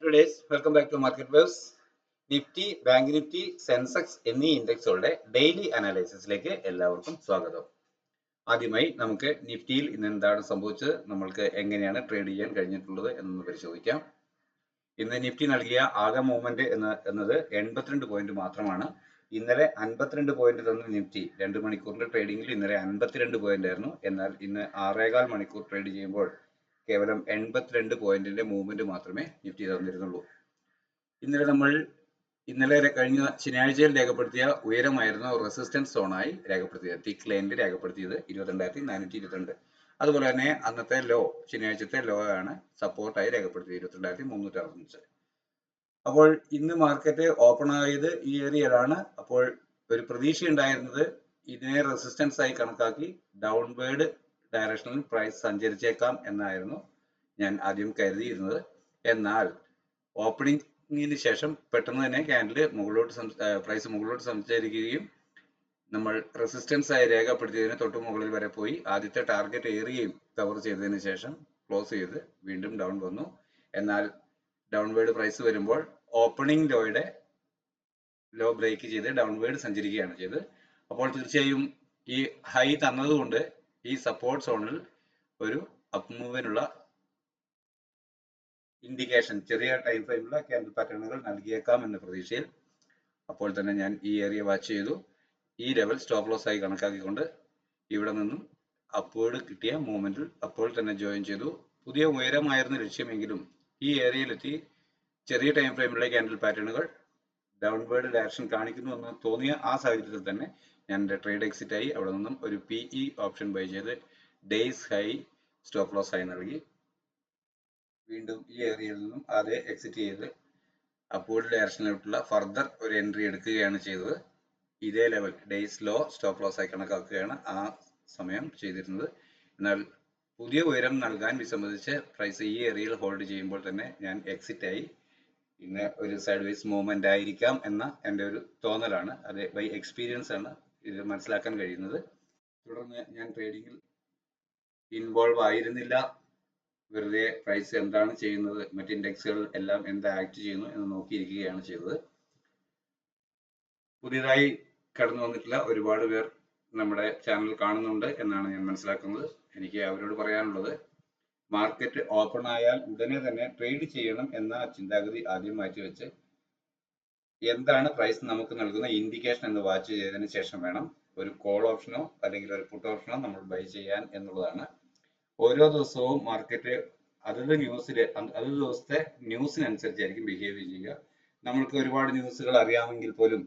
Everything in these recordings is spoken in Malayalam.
Today's welcome back to Market Waves. Nifty, bank Nifty, Sensex എന്നീ ഇൻഡെക്സുകളുടെ ഡെയിലി അനാലിസിസിലേക്ക് എല്ലാവർക്കും സ്വാഗതം. ആദ്യമായി നമുക്ക് നിഫ്റ്റിയിൽ ഇന്ന് എന്താണ് സംഭവിച്ചത്, നമ്മൾക്ക് എങ്ങനെയാണ് ട്രേഡ് ചെയ്യാൻ കഴിഞ്ഞിട്ടുള്ളത് എന്നൊന്ന് പരിശോധിക്കാം. ഇന്ന് നിഫ്റ്റി നൽകിയ ആകെ മൂവ്മെന്റ് എന്നത് 82 പോയിന്റ് മാത്രമാണ്. ഇന്നലെ 52 പോയിന്റ് തന്ന നിഫ്റ്റി 2 മണിക്കൂറിന്റെ ട്രേഡിംഗിൽ ഇന്നലെ 52 പോയിന്റ് ആയിരുന്നു. എന്നാൽ ഇന്ന് 6.25 മണിക്കൂർ ട്രേഡ് ചെയ്യുമ്പോൾ കേവലം 82 പോയിന്റിന്റെ മൂവ്മെന്റ് മാത്രമേ നിഫ്റ്റി തന്നിരുന്നുള്ളൂ. ഇന്നലെ കഴിഞ്ഞ ശനിയാഴ്ചയിൽ രേഖപ്പെടുത്തിയ ഉയരമായിരുന്നു റെസിസ്റ്റൻസ് സോണായി രേഖപ്പെടുത്തിയത്, തിക്ക് ലൈനിൽ രേഖപ്പെടുത്തിയത് 22,422. അതുപോലെ തന്നെ അന്നത്തെ ലോ, ശനിയാഴ്ചത്തെ ലോ ആണ് സപ്പോർട്ടായി രേഖപ്പെടുത്തിയത് 22,365. അപ്പോൾ ഇന്ന് മാർക്കറ്റ് ഓപ്പൺ ആയത് ഈ ഏരിയയിലാണ്. അപ്പോൾ ഒരു പ്രതീക്ഷ ഉണ്ടായിരുന്നത് ഇതിനെ റെസിസ്റ്റൻസ് ആയി കണക്കാക്കി ഡൗൺവേർഡ് ഡയറക്ഷനിൽ പ്രൈസ് സഞ്ചരിച്ചേക്കാം എന്നായിരുന്നു ഞാൻ ആദ്യം കരുതിയിരുന്നത്. എന്നാൽ ഓപ്പണിംഗിന് ശേഷം പെട്ടെന്ന് തന്നെ പ്രൈസ് മുകളിലോട്ട് സഞ്ചരിക്കുകയും നമ്മൾ റെസിസ്റ്റൻസ് ആയി രേഖപ്പെടുത്തിയതിന് തൊട്ട് മുകളിൽ വരെ പോയി ആദ്യത്തെ ടാർഗറ്റ് ഏറിയയും കവർ ചെയ്തതിന് ശേഷം ക്ലോസ് ചെയ്ത് വീണ്ടും ഡൗൺ വന്നു. എന്നാൽ ഡൗൺവേർഡ് പ്രൈസ് വരുമ്പോൾ ഓപ്പണിംഗ് ലോ ബ്രേക്ക് ചെയ്ത് ഡൗൺവേർഡ് സഞ്ചരിക്കുകയാണ് ചെയ്തത്. അപ്പോൾ തീർച്ചയായും ഈ ഹൈ തന്നതുകൊണ്ട് ഈ സപ്പോർട്ട് സോണിൽ ഒരു അപ് മൂവിനുള്ള ഇൻഡിക്കേഷൻ, ചെറിയ ടൈം ഫ്രെയിമുള്ള ക്യാൻഡിൽ പാറ്റേണുകൾ നൽകിയേക്കാം എന്ന പ്രതീക്ഷയിൽ അപ്പോൾ തന്നെ ഞാൻ ഈ ഏരിയ വാച്ച് ചെയ്തു. ഈ ലെവൽ സ്റ്റോപ്പ് ലോസ് ആയി കണക്കാക്കിക്കൊണ്ട് ഇവിടെ നിന്നും അപ്വേർഡ് കിട്ടിയ മൂവ്മെന്റിൽ അപ്പോൾ തന്നെ ജോയിൻ ചെയ്തു. പുതിയ ഉയരമായിരുന്നു ലക്ഷ്യമെങ്കിലും ഈ ഏരിയയിലെത്തി ചെറിയ ടൈം ഫ്രെയിമുള്ള ക്യാൻഡിൽ പാറ്റേണുകൾ ഡൗൺവേർഡ് ഡയറക്ഷൻ കാണിക്കുന്നു എന്ന് തോന്നിയ ആ സാഹചര്യത്തിൽ തന്നെ ഞാൻ എൻ്റെ ട്രേഡ് എക്സിറ്റ് ആയി അവിടെ നിന്നും ഒരു PE ഓപ്ഷൻ ബൈ ചെയ്ത് ഡേയ്സ് ഹൈ സ്റ്റോപ്പ് ലോസ് ആയി നൽകി. വീണ്ടും ഈ ഏരിയയിൽ നിന്നും അതേ എക്സിറ്റ് ചെയ്ത് അപ്വേർഡ് ഡയറക്ഷനിലോട്ടുള്ള ഫർദർ ഒരു എൻട്രി എടുക്കുകയാണ് ചെയ്തത്. ഇതേ level day's low stop loss ആയി കണക്കാക്കുകയാണ് ആ സമയം ചെയ്തിരുന്നത്. എന്നാൽ പുതിയ ഉയരം നൽകാൻ വിസമ്മതിച്ച് പ്രൈസ് ഈ ഏരിയയിൽ ഹോൾഡ് ചെയ്യുമ്പോൾ തന്നെ ഞാൻ എക്സിറ്റ് ആയി. ഇന്ന് ഒരു സൈഡ് വൈസ് മൂവ്മെന്റ് ആയിരിക്കാം എന്ന എൻ്റെ ഒരു തോന്നലാണ്. അത് ബൈ എക്സ്പീരിയൻസ് ആണ് ഇത് മനസ്സിലാക്കാൻ കഴിയുന്നത്. തുടർന്ന് ഞാൻ ട്രേഡിങ്ങിൽ ഇൻവോൾവ് ആയിരുന്നില്ല. വെറുതെ പ്രൈസ് എന്താണ് ചെയ്യുന്നത്, മറ്റ് ഇൻഡെക്സുകൾ എല്ലാം എന്താ ആക്ട് ചെയ്യുന്നു എന്ന് നോക്കിയിരിക്കുകയാണ് ചെയ്തത്. പുതിയതായി കടന്നു വന്നിട്ടുള്ള ഒരുപാട് പേർ നമ്മുടെ ചാനൽ കാണുന്നുണ്ട് എന്നാണ് ഞാൻ മനസ്സിലാക്കുന്നത്. എനിക്ക് അവരോട് പറയാനുള്ളത്, മാർക്കറ്റ് ഓപ്പൺ ആയാൽ ഉടനെ തന്നെ ട്രേഡ് ചെയ്യണം എന്ന ചിന്താഗതി ആദ്യം മാറ്റിവെച്ച് എന്താണ് പ്രൈസ് നമുക്ക് നൽകുന്ന ഇൻഡിക്കേഷൻ എന്ന് വാച്ച് ചെയ്തതിന് ശേഷം വേണം ഒരു കോൾ ഓപ്ഷനോ അല്ലെങ്കിൽ ഒരു പുട്ട് ഓപ്ഷനോ നമ്മൾ ബൈ ചെയ്യാൻ എന്നുള്ളതാണ്. ഓരോ ദിവസവും മാർക്കറ്റ് അതത് ദിവസത്തെ ന്യൂസിനനുസരിച്ചായിരിക്കും ബിഹേവ് ചെയ്യുക. നമ്മൾക്ക് ഒരുപാട് ന്യൂസുകൾ അറിയാമെങ്കിൽ പോലും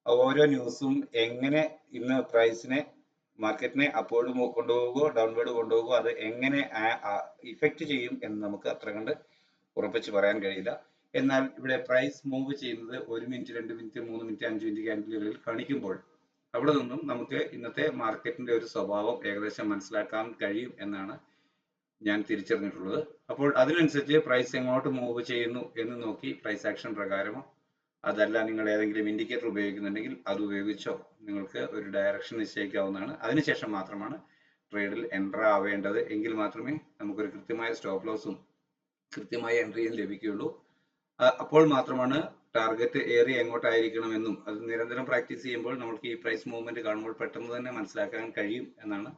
ഓരോ ന്യൂസും എങ്ങനെ ഇന്ന് പ്രൈസിനെ, മാർക്കറ്റിനെ അപ്വേർഡ് കൊണ്ടുപോകുമോ ഡൗൺവേർഡ് കൊണ്ടുപോകുമോ, അത് എങ്ങനെ ഇഫക്റ്റ് ചെയ്യും എന്ന് നമുക്ക് അത്ര കണ്ട് ഉറപ്പിച്ച് പറയാൻ കഴിയില്ല. എന്നാൽ ഇവിടെ പ്രൈസ് മൂവ് ചെയ്യുന്നത് 1 മിനിറ്റ് 2 മിനിറ്റ് 3 മിനിറ്റ് 5 മിനിറ്റ് ക്യാൻഡിലുകളിൽ കാണിക്കുമ്പോൾ അവിടെ നിന്നും നമുക്ക് ഇന്നത്തെ മാർക്കറ്റിന്റെ ഒരു സ്വഭാവം ഏകദേശം മനസ്സിലാക്കാൻ കഴിയും എന്നാണ് ഞാൻ തിരിച്ചറിഞ്ഞിട്ടുള്ളത്. അപ്പോൾ അതിനനുസരിച്ച് പ്രൈസ് എങ്ങോട്ട് മൂവ് ചെയ്യുന്നു എന്ന് നോക്കി പ്രൈസ് ആക്ഷൻ പ്രകാരമോ അതല്ല നിങ്ങൾ ഏതെങ്കിലും ഇൻഡിക്കേറ്റർ ഉപയോഗിക്കുന്നുണ്ടെങ്കിൽ അത് ഉപയോഗിച്ചോ നിങ്ങൾക്ക് ഒരു ഡയറക്ഷൻ നിശ്ചയിക്കാവുന്നതാണ്. അതിനുശേഷം മാത്രമാണ് ട്രേഡിൽ എൻ്റർ ആവേണ്ടത്. എങ്കിൽ മാത്രമേ നമുക്കൊരു കൃത്യമായ സ്റ്റോപ്പ് ലോസും കൃത്യമായ എൻട്രിയും ലഭിക്കുകയുള്ളൂ. അപ്പോൾ മാത്രമാണ് ടാർഗറ്റ് ഏരിയ എങ്ങോട്ടായിരിക്കണമെന്നും അത് നിരന്തരം പ്രാക്ടീസ് ചെയ്യുമ്പോൾ നമുക്ക് ഈ പ്രൈസ് മൂവ്മെന്റ് കാണുമ്പോൾ പെട്ടെന്ന് തന്നെ മനസ്സിലാക്കാൻ കഴിയും എന്നാണ്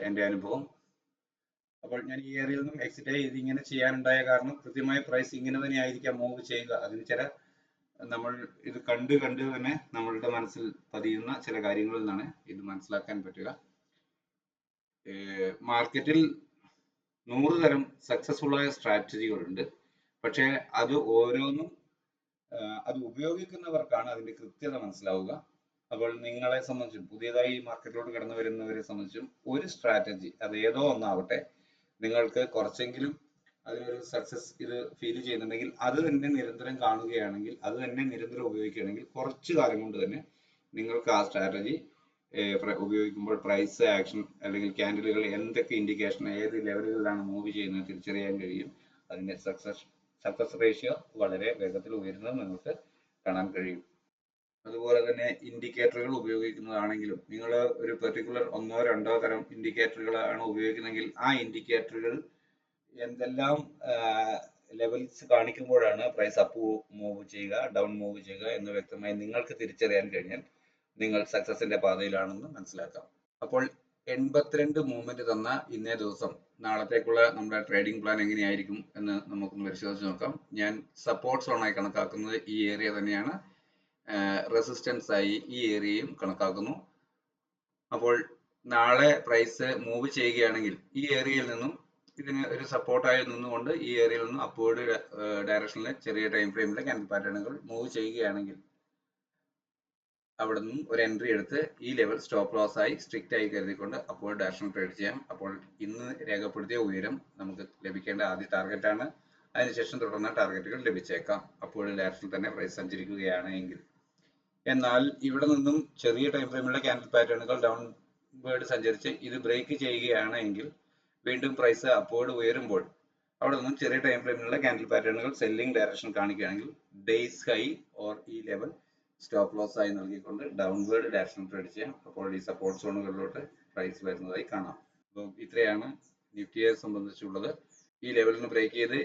എൻ്റെ അനുഭവം. അപ്പോൾ ഞാൻ ഈ ഏരിയയിൽ നിന്നും എക്സിറ്റ് ആയി ഇതിങ്ങനെ ചെയ്യാനുണ്ടായ കാരണം കൃത്യമായ പ്രൈസ് ഇങ്ങനെ തന്നെ ആയിരിക്കാം മൂവ് ചെയ്യുക. അതിന് നമ്മൾ ഇത് കണ്ട് തന്നെ നമ്മളുടെ മനസ്സിൽ പതിയുന്ന ചില കാര്യങ്ങളിൽ നിന്നാണ് ഇത് മനസ്സിലാക്കാൻ പറ്റുക. മാർക്കറ്റിൽ 100 തരം സക്സസ്ഫുൾ ആയ സ്ട്രാറ്റജികളുണ്ട്. പക്ഷേ അത് ഓരോന്നും അത് ഉപയോഗിക്കുന്നവർക്കാണ് അതിന്റെ കൃത്യത മനസ്സിലാവുക. അപ്പോൾ നിങ്ങളെ സംബന്ധിച്ചും പുതിയതായി മാർക്കറ്റിലോട്ട് കടന്നു വരുന്നവരെ സംബന്ധിച്ചും ഒരു സ്ട്രാറ്റജി അത് ഏതോ ഒന്നാവട്ടെ, നിങ്ങൾക്ക് കുറച്ചെങ്കിലും അതിനൊരു സക്സസ് ഇത് ഫീൽ ചെയ്യുന്നുണ്ടെങ്കിൽ അത് തന്നെ നിരന്തരം കാണുകയാണെങ്കിൽ, അത് തന്നെ നിരന്തരം ഉപയോഗിക്കുകയാണെങ്കിൽ കുറച്ചു കാലം കൊണ്ട് തന്നെ നിങ്ങൾക്ക് ആ സ്ട്രാറ്റജി ഉപയോഗിക്കുമ്പോൾ പ്രൈസ് ആക്ഷൻ അല്ലെങ്കിൽ ക്യാൻഡിലുകൾ എന്തൊക്കെ ഇൻഡിക്കേഷൻ ഏത് ലെവലുകളിലാണ് മൂവ് ചെയ്യുന്നത് തിരിച്ചറിയാൻ കഴിയും. അതിന്റെ സക്സസ് റേഷ്യോ വളരെ വേഗത്തിൽ ഉയരുന്നത് നിങ്ങൾക്ക് കാണാൻ കഴിയും. അതുപോലെ തന്നെ ഇൻഡിക്കേറ്ററുകൾ ഉപയോഗിക്കുന്നതാണെങ്കിലും നിങ്ങൾ ഒരു പെർട്ടിക്കുലർ 1-2 തരം ഇൻഡിക്കേറ്ററുകളാണ് ഉപയോഗിക്കുന്നതെങ്കിൽ ആ ഇൻഡിക്കേറ്ററുകൾ എന്തെല്ലാം ലെവൽസ് കാണിക്കുമ്പോഴാണ് പ്രൈസ് അപ്പ് മൂവ് ചെയ്യുക, ഡൗൺ മൂവ് ചെയ്യുക എന്ന് വ്യക്തമായി നിങ്ങൾക്ക് തിരിച്ചറിയാൻ കഴിഞ്ഞാൽ നിങ്ങൾ സക്സസിന്റെ പാതയിലാണെന്ന് മനസ്സിലാക്കാം. അപ്പോൾ 82 മൂവ്മെന്റ് തന്ന ഇന്നേ ദിവസം നാളത്തേക്കുള്ള നമ്മുടെ ട്രേഡിംഗ് പ്ലാൻ എങ്ങനെയായിരിക്കും എന്ന് നമുക്കൊന്ന് പരിശോധിച്ച് നോക്കാം. ഞാൻ സപ്പോർട്ട് സോണായി കണക്കാക്കുന്നത് ഈ ഏരിയ തന്നെയാണ്, റെസിസ്റ്റൻസ് ആയി ഈ ഏരിയയും കണക്കാക്കുന്നു. അപ്പോൾ നാളെ പ്രൈസ് മൂവ് ചെയ്യുകയാണെങ്കിൽ ഈ ഏരിയയിൽ നിന്നും ഇതിന് ഒരു സപ്പോർട്ടായി നിന്നുകൊണ്ട് ഈ ഏരിയയിൽ നിന്നും അപ്വേർഡ് ഡയറക്ഷനിലെ ചെറിയ ടൈം ഫ്രെയിമിലെ ക്യാൻഡിൽ പാറ്റേണുകൾ മൂവ് ചെയ്യുകയാണെങ്കിൽ അവിടെ നിന്നും ഒരു എൻട്രി എടുത്ത് ഈ ലെവൽ സ്റ്റോപ്പ് ലോസ് ആയി സ്ട്രിക്റ്റ് ആയി കരുതിക്കൊണ്ട് അപ്വേർഡ് ഡയറക്ഷൻ ട്രേഡ് ചെയ്യാം. അപ്പോൾ ഇന്ന് രേഖപ്പെടുത്തിയ ഉയരം നമുക്ക് ലഭിക്കേണ്ട ആദ്യ ടാർഗറ്റ് ആണ്. അതിനുശേഷം തുടർന്ന ടാർഗറ്റുകൾ ലഭിച്ചേക്കാം അപ്വേർഡ് ഡയറക്ഷനിൽ തന്നെ പ്രൈസ് സഞ്ചരിക്കുകയാണ് എങ്കിൽ. എന്നാൽ ഇവിടെ നിന്നും ചെറിയ ടൈം ഫ്രെയിമിലുള്ള ക്യാൻഡിൽ പാറ്റേണുകൾ ഡൗൺ വേർഡ് സഞ്ചരിച്ച് ഇത് ബ്രേക്ക് ചെയ്യുകയാണ് എങ്കിൽ വീണ്ടും പ്രൈസ് അപ്വേർഡ് ഉയരുമ്പോൾ അവിടെ നിന്നും ചെറിയ ടൈം ഫ്രെയിമിലുള്ള ക്യാൻഡിൽ പാറ്റേണുകൾ സെല്ലിംഗ് ഡയറക്ഷൻ കാണിക്കുകയാണെങ്കിൽ ഡേയ്സ് ഹൈ ഓർ ഈ ലെവൽ സ്റ്റോപ്പ് ലോസ് ആയി നൽകിക്കൊണ്ട് ഡൗൺവേർഡ് ഡയറക്ഷൻ ട്രേഡ് ചെയ്യാം. അപ്പോൾ ഈ സപ്പോർട്ട് സോണുകളിലോട്ട് പ്രൈസ് വരുന്നതായി കാണാം. അപ്പോൾ ഇത്രയാണ് നിഫ്റ്റിയെ സംബന്ധിച്ചുള്ളത്. ഈ ലെവലിന് ബ്രേക്ക് ചെയ്ത്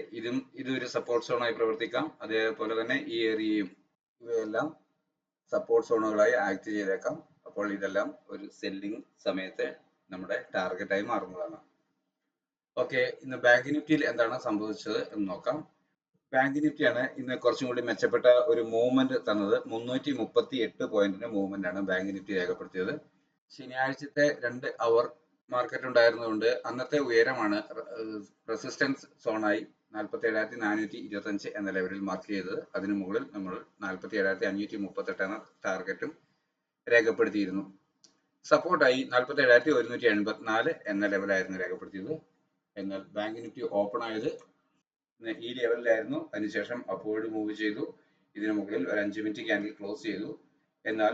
ഇതൊരു സപ്പോർട്ട് സോണായി പ്രവർത്തിക്കാം. അതേപോലെ തന്നെ ഈ ഏരിയയും ഇവയെല്ലാം സപ്പോർട്ട് സോണുകളായി ആക്ട് ചെയ്തേക്കാം. അപ്പോൾ ഇതെല്ലാം ഒരു സെല്ലിംഗ് സമയത്ത് നമ്മുടെ ടാർഗറ്റായി മാറുന്നതാണ്. ഓക്കെ, ഇന്ന് ബാങ്ക് നിഫ്റ്റിയിൽ എന്താണ് സംഭവിച്ചത് എന്ന് നോക്കാം. ബാങ്ക് നിഫ്റ്റിയാണ് ഇന്ന് കുറച്ചും കൂടി മെച്ചപ്പെട്ട ഒരു മൂവ്മെന്റ് തന്നത്. 338 പോയിന്റിന്റെ മൂവ്മെന്റ് ആണ് ബാങ്ക് നിഫ്റ്റി രേഖപ്പെടുത്തിയത്. ശനിയാഴ്ചത്തെ 2 അവർ മാർക്കറ്റ് ഉണ്ടായിരുന്നതുകൊണ്ട് അന്നത്തെ ഉയരമാണ് റെസിസ്റ്റൻസ് സോണായി 47,425 എന്ന ലെവലിൽ മാർക്ക് ചെയ്തത്. അതിനു മുകളിൽ നമ്മൾ 47,538 എന്ന ടാർഗറ്റും രേഖപ്പെടുത്തിയിരുന്നു. സപ്പോർട്ടായി 47,184 എന്ന ലെവലായിരുന്നു രേഖപ്പെടുത്തിയത്. എന്നാൽ ബാങ്ക് നിഫ്റ്റി ഓപ്പൺ ആയത് ഈ ലെവലിലായിരുന്നു. അതിനുശേഷം അപ്വേർഡ് മൂവ് ചെയ്തു. ഇതിനു മുകളിൽ ഒരു 5 മിനിറ്റ് ക്യാൻഡിൽ ക്ലോസ് ചെയ്തു. എന്നാൽ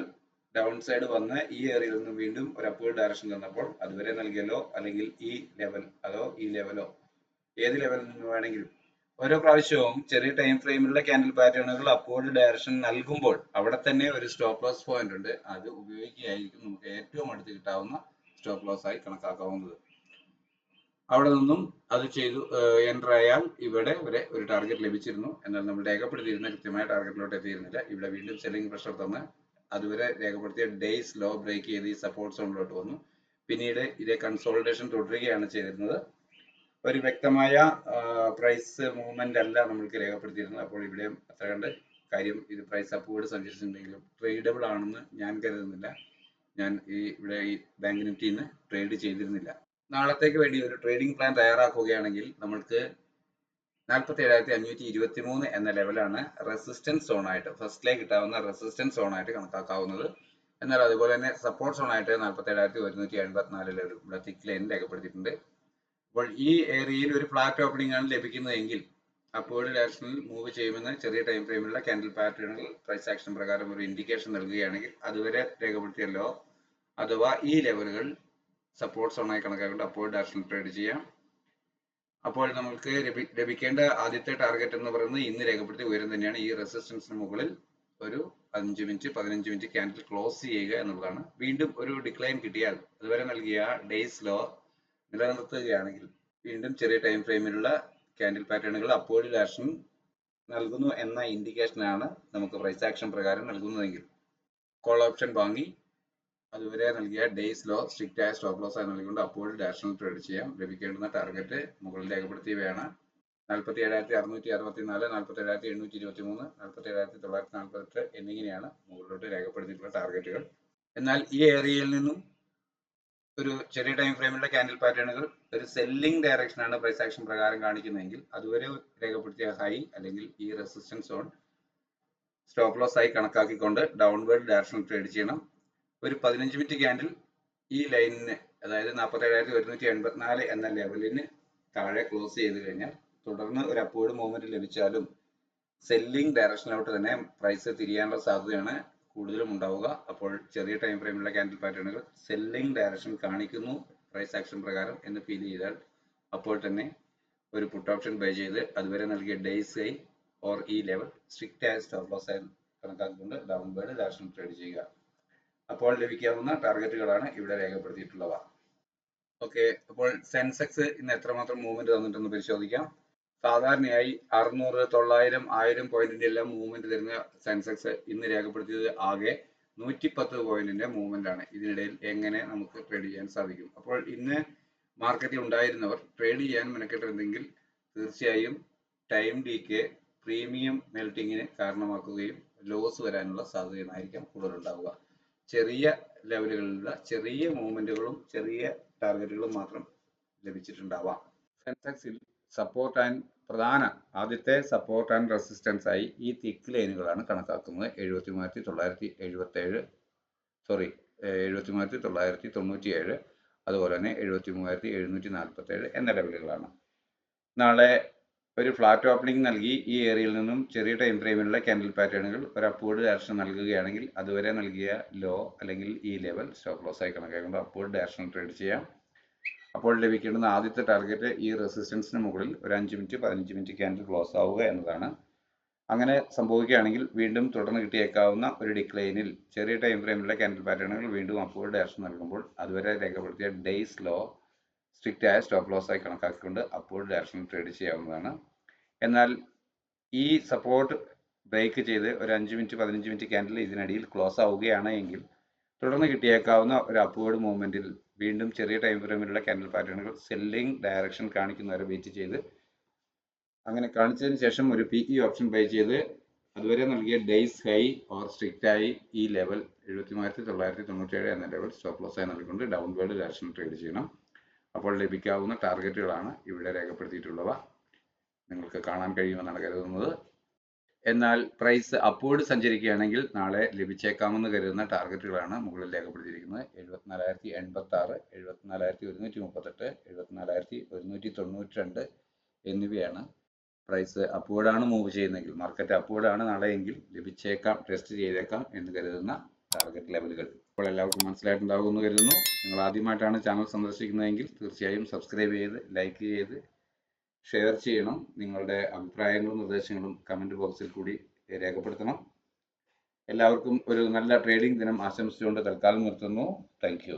ഡൗൺ സൈഡ് വന്ന് ഈ ഏരിയയിൽ നിന്ന് വീണ്ടും ഒരു അപ്വേർഡ് ഡയറക്ഷൻ തന്നപ്പോൾ അതുവരെ നൽകിയല്ലോ അല്ലെങ്കിൽ ഈ ലെവൽ അതോ ഈ ലെവലോ ഏത് ലെവലിൽ നിന്ന് വേണമെങ്കിലും ഓരോ പ്രാവശ്യവും ചെറിയ ടൈം ഫ്രെയിമിലുള്ള ക്യാൻഡിൽ പാറ്റേണുകൾ അപ്വേർഡ് ഡയറക്ഷൻ നൽകുമ്പോൾ അവിടെ തന്നെ ഒരു സ്റ്റോപ്പ് ലോസ് പോയിന്റ് ഉണ്ട്. അത് ഉപയോഗിക്കുകയായിരിക്കും നമുക്ക് ഏറ്റവും അടുത്ത് കിട്ടാവുന്ന സ്റ്റോപ്പ് ലോസ് ആയി കണക്കാക്കാവുന്നത്. അവിടെ നിന്നും അത് ചെയ്തു എൻ്റർ ആയാൽ ഇവിടെ വരെ ഒരു ടാർഗറ്റ് ലഭിച്ചിരുന്നു. എന്നാൽ നമ്മൾ രേഖപ്പെടുത്തിയിരുന്ന കൃത്യമായ ടാർഗറ്റിലോട്ട് എത്തിയിരുന്നില്ല. ഇവിടെ വീണ്ടും സെല്ലിംഗ് പ്രഷർ തന്ന് അതുവരെ രേഖപ്പെടുത്തിയ ഡേയ്സ് ലോ ബ്രേക്ക് ചെയ്ത് ഈ സപ്പോർട്ട് സോണിലോട്ട് വന്നു. പിന്നീട് ഇതേ കൺസോളിഡേഷൻ തുടരുകയാണ് ചെയ്തിരുന്നത്. ഒരു വ്യക്തമായ പ്രൈസ് മൂവ്മെന്റ് അല്ല നമ്മൾക്ക് രേഖപ്പെടുത്തിയിരുന്നത്. അപ്പോൾ ഇവിടെ അത്ര കണ്ട് കാര്യം ഇത് പ്രൈസ് അപ്വേർഡ് സഞ്ചരിച്ചിട്ടുണ്ടെങ്കിലും ട്രേഡബിൾ ആണെന്ന് ഞാൻ കരുതുന്നില്ല. ഞാൻ ഇവിടെ ഈ ബാങ്ക് നിഫ്റ്റിന്ന് ട്രേഡ് ചെയ്തിരുന്നില്ല. നാളത്തേക്ക് വേണ്ടി ഒരു ട്രേഡിംഗ് പ്ലാൻ തയ്യാറാക്കുകയാണെങ്കിൽ നമ്മൾക്ക് 47,523 എന്ന ലെവലാണ് റെസിസ്റ്റൻസ് സോൺ ആയിട്ട് ഫസ്റ്റിലേക്ക് കിട്ടാവുന്ന റെസിസ്റ്റൻസ് സോൺ ആയിട്ട് കണക്കാക്കാവുന്നത്. എന്നാൽ അതുപോലെ തന്നെ സപ്പോർട്ട് സോൺ ആയിട്ട് 47,184 ലെവൽ ഇവിടെ തിക്ക് ലൈൻ രേഖപ്പെടുത്തിയിട്ടുണ്ട്. അപ്പോൾ ഈ ഏരിയയിൽ ഒരു ഫ്ലാറ്റ് ഓപ്പണിംഗ് ആണ് ലഭിക്കുന്നതെങ്കിൽ അപ്വേർഡ് ഡയറക്ഷനിൽ മൂവ് ചെയ്യുമെന്ന് ചെറിയ ടൈം ഫ്രെയിമിലുള്ള ക്യാൻഡിൽ പാറ്റേണുകൾ പ്രൈസ് ആക്ഷൻ പ്രകാരം ഒരു ഇൻഡിക്കേഷൻ നൽകുകയാണെങ്കിൽ അതുവരെ രേഖപ്പെടുത്തിയല്ലോ അഥവാ ഈ ലെവലുകൾ സപ്പോർട്ട് സോണായി കണക്കാക്കൊണ്ട് അപ്വേർഡ് ഡയറക്ഷനിൽ ട്രേഡ് ചെയ്യാം. അപ്പോൾ നമുക്ക് ലഭിക്കേണ്ട ആദ്യത്തെ ടാർഗറ്റ് എന്ന് പറയുന്നത് ഇന്ന് രേഖപ്പെടുത്തിയ ഉയരം തന്നെയാണ്. ഈ റെസിസ്റ്റൻസിന് മുകളിൽ ഒരു 5 മിനിറ്റ് 15 മിനിറ്റ് ക്യാൻഡിൽ ക്ലോസ് ചെയ്യുക എന്നുള്ളതാണ്. വീണ്ടും ഒരു ഡിക്ലൈൻ കിട്ടിയാൽ അതുവരെ നൽകിയ ഡേയ്സ് ലോ നിലനിർത്തുകയാണെങ്കിൽ വീണ്ടും ചെറിയ ടൈം ഫ്രെയിമിലുള്ള ക്യാൻഡിൽ പാറ്റേണുകൾ അപ്വേർഡ് ഡയറക്ഷൻ നൽകുന്നു എന്ന ഇൻഡിക്കേഷനാണ് നമുക്ക് പ്രൈസ് ആക്ഷൻ പ്രകാരം നൽകുന്നതെങ്കിൽ കോൾ ഓപ്ഷൻ വാങ്ങി അതുവരെ നൽകിയ ഡേയ്സ് ലോ സ്ട്രിക്റ്റ് ആയ സ്റ്റോപ്പ് ലോസ് ആയി നൽകിക്കൊണ്ട് അപ്വേർഡ് ഡയറക്ഷനിൽ ട്രേഡ് ചെയ്യാം. ലഭിക്കേണ്ടുന്ന ടാർഗറ്റ് മുകളിൽ രേഖപ്പെടുത്തിയവയാണ്. 47,664, 47,823, 47,948 എന്നിങ്ങനെയാണ് മുകളിലോട്ട് രേഖപ്പെടുത്തിയിട്ടുള്ള ടാർഗറ്റുകൾ. എന്നാൽ ഈ ഏരിയയിൽ നിന്നും ഒരു ചെറിയ ടൈം ഫ്രെയിമിലുള്ള ക്യാൻഡിൽ പാറ്റേണുകൾ ഒരു സെല്ലിംഗ് ഡയറക്ഷനാണ് പ്രൈസ് ആക്ഷൻ പ്രകാരം കാണിക്കുന്നതെങ്കിൽ അതുവരെ രേഖപ്പെടുത്തിയ ഹൈ അല്ലെങ്കിൽ ഈ റെസിസ്റ്റൻസ് സോൺ സ്റ്റോപ്പ് ലോസ് ആയി കണക്കാക്കിക്കൊണ്ട് ഡൗൺവേർഡ് ഡയറക്ഷനിൽ ട്രേഡ് ചെയ്യണം. ഒരു 15 മിനിറ്റ് ക്യാൻഡിൽ ഈ ലൈനിന് അതായത് 47,184 എന്ന ലെവലിന് താഴെ ക്ലോസ് ചെയ്ത് കഴിഞ്ഞാൽ തുടർന്ന് ഒരു അപ്വേർഡ് മൂവ്മെന്റ് ലഭിച്ചാലും സെല്ലിംഗ് ഡയറക്ഷനിലോട്ട് തന്നെ പ്രൈസ് തിരിയാനുള്ള സാധ്യതയാണ് കൂടുതലും ഉണ്ടാവുക. അപ്പോൾ ചെറിയ ടൈം ഫ്രെയിമിലുള്ള ക്യാൻഡിൽ പാറ്റേണുകൾ സെല്ലിംഗ് ഡയറക്ഷൻ കാണിക്കുന്നു പ്രൈസ് ആക്ഷൻ പ്രകാരം എന്ന് ഫീൽ ചെയ്താൽ അപ്പോൾ തന്നെ ഒരു പുട്ട് ഓപ്ഷൻ ബൈ ചെയ്ത് അതുവരെ നൽകിയ ഡേയ്സ് ഹൈ ഓർ ഈ ലെവൽ സ്ട്രിക്റ്റ് ആയ സ്റ്റോപ്പ് ലോസ് ആയി കണക്കാക്കിക്കൊണ്ട് ഡൗൺവേർഡ് ഡയറക്ഷൻ ട്രേഡ് ചെയ്യുക. അപ്പോൾ ലഭിക്കാവുന്ന ടാർഗറ്റുകളാണ് ഇവിടെ രേഖപ്പെടുത്തിയിട്ടുള്ളവ. ഓക്കെ, അപ്പോൾ സെൻസെക്സ് ഇന്ന് എത്രമാത്രം മൂവ്മെന്റ് തന്നിട്ടെന്ന് പരിശോധിക്കാം. സാധാരണയായി 600, 900, 1000 പോയിന്റിന്റെ എല്ലാം മൂവ്മെന്റ് തരുന്ന സെൻസെക്സ് ഇന്ന് രേഖപ്പെടുത്തിയത് ആകെ 110 പോയിന്റിന്റെ മൂവ്മെന്റ് ആണ്. ഇതിനിടയിൽ എങ്ങനെ നമുക്ക് ട്രേഡ് ചെയ്യാൻ സാധിക്കും? അപ്പോൾ ഇന്ന് മാർക്കറ്റിൽ ഉണ്ടായിരുന്നവർ ട്രേഡ് ചെയ്യാൻ മെനക്കെട്ടിരുന്നെങ്കിൽ തീർച്ചയായും ടൈം ഡീക്ക് പ്രീമിയം മെൽറ്റിങ്ങിന് കാരണമാക്കുകയും ലോസ് വരാനുള്ള സാധ്യതയായിരിക്കും കൂടുതലുണ്ടാവുക. ചെറിയ ലെവലുകളിലുള്ള ചെറിയ മൂവ്മെന്റുകളും ചെറിയ ടാർഗറ്റുകളും മാത്രം ലഭിച്ചിട്ടുണ്ടാവാം. സെൻസെക്സിൽ ആദ്യത്തെ സപ്പോർട്ട് ആൻഡ് റെസിസ്റ്റൻസ് ആയി ഈ തിക്ക് ലൈനുകളാണ് കണക്കാക്കുന്നത്. 73,997, അതുപോലെ തന്നെ 73,747 എന്ന ലെവലുകളാണ്. നാളെ ഒരു ഫ്ലാറ്റ് ഓപ്പണിംഗ് നൽകി ഈ ഏരിയയിൽ നിന്നും ചെറിയ ടൈം ഫ്രെയിമിലുള്ള ക്യാൻഡിൽ പാറ്റേണുകൾ ഒരു അപ്വേർഡ് ഡയറക്ഷൻ നൽകുകയാണെങ്കിൽ അതുവരെ നൽകിയ ലോ അല്ലെങ്കിൽ ഈ ലെവൽ സ്റ്റോപ്പ് ലോസ് ആയി കണക്കാക്കുന്നത് അപ്വേർഡ് ഡയറക്ഷൻ ട്രേഡ് ചെയ്യാം. അപ്പോൾ ലഭിക്കേണ്ടുന്ന ആദ്യത്തെ ടാർഗറ്റ് ഈ റെസിസ്റ്റൻസിന് മുകളിൽ ഒരു 5 മിനിറ്റ് 15 മിനിറ്റ് ക്യാൻഡിൽ ക്ലോസ് ആവുക എന്നതാണ്. അങ്ങനെ സംഭവിക്കുകയാണെങ്കിൽ വീണ്ടും തുടർന്ന് കിട്ടിയേക്കാവുന്ന ഒരു ഡിക്ലൈനിൽ ചെറിയ ടൈം ഫ്രെയിമിലുള്ള ക്യാൻഡിൽ പാറ്റേണുകൾ വീണ്ടും അപ്വേർഡ് ഡയറക്ഷൻ നൽകുമ്പോൾ അതുവരെ രേഖപ്പെടുത്തിയ ഡേയ്സ് ലോ സ്ട്രിക്റ്റ് ആയ സ്റ്റോപ്പ് ലോസ് ആയി കണക്കാക്കിക്കൊണ്ട് അപ്വേർഡ് ഡയറക്ഷൻ ട്രേഡ് ചെയ്യാവുന്നതാണ്. എന്നാൽ ഈ സപ്പോർട്ട് ബ്രേക്ക് ചെയ്ത് ഒരു 5 മിനിറ്റ് 15 മിനിറ്റ് ക്യാൻഡിൽ ഇതിനടിയിൽ ക്ലോസ് ആവുകയാണ് എങ്കിൽ തുടർന്ന് കിട്ടിയേക്കാവുന്ന ഒരു അപ്വേർഡ് മൂവ്മെന്റിൽ വീണ്ടും ചെറിയ ടൈം ഫ്രെയിമിലുള്ള ക്യാൻഡിൽ പാറ്റേണുകൾ സെല്ലിംഗ് ഡയറക്ഷൻ കാണിക്കുന്നവരെ വെയിറ്റ് ചെയ്ത് അങ്ങനെ കാണിച്ചതിന് ശേഷം ഒരു PE ഓപ്ഷൻ ബൈ ചെയ്ത് അതുവരെ നൽകിയ ഡേയ്സ് ഹൈ ഓർ സ്ട്രിക്റ്റ് ആയി ഈ ലെവൽ 73,997 എന്ന ലെവൽ സ്റ്റോപ്പ് ലോസ് ആയി നൽകിക്കൊണ്ട് ഡൗൺവേർഡ് ഡയറക്ഷൻ ട്രേഡ് ചെയ്യണം. അപ്പോൾ ലഭിക്കാവുന്ന ടാർഗറ്റുകളാണ് ഇവിടെ രേഖപ്പെടുത്തിയിട്ടുള്ളവ. നിങ്ങൾക്ക് കാണാൻ കഴിയുമെന്നാണ് കരുതുന്നത്. എന്നാൽ പ്രൈസ് അപ്വേർഡ് സഞ്ചരിക്കുകയാണെങ്കിൽ നാളെ ലഭിച്ചേക്കാമെന്ന് കരുതുന്ന ടാർഗറ്റുകളാണ് മുകളിൽ രേഖപ്പെടുത്തിയിരിക്കുന്നത്. 74,086, 74,138, 74,192 എന്നിവയാണ്. പ്രൈസ് അപ്വേർഡാണ് മൂവ് ചെയ്യുന്നതെങ്കിൽ, മാർക്കറ്റ് അപ്വേർഡാണ് നാളെയെങ്കിൽ ലഭിച്ചേക്കാം, ടെസ്റ്റ് ചെയ്തേക്കാം എന്ന് കരുതുന്ന ടാർഗറ്റ് ലെവലുകൾ. ഇപ്പോൾ എല്ലാവർക്കും മനസ്സിലായിട്ടുണ്ടാകുമെന്ന് കരുതുന്നു. നിങ്ങൾ ആദ്യമായിട്ടാണ് ചാനൽ സന്ദർശിക്കുന്നതെങ്കിൽ തീർച്ചയായും സബ്സ്ക്രൈബ് ചെയ്ത് ലൈക്ക് ചെയ്ത് ഷെയർ ചെയ്യണം. നിങ്ങളുടെ അഭിപ്രായങ്ങളും നിർദ്ദേശങ്ങളും കമന്റ് ബോക്സിൽ കൂടി രേഖപ്പെടുത്തണം. എല്ലാവർക്കും ഒരു നല്ല ട്രേഡിംഗ് ദിനം ആശംസിച്ചുകൊണ്ട് തൽക്കാലം നിർത്തുന്നു. Thank you.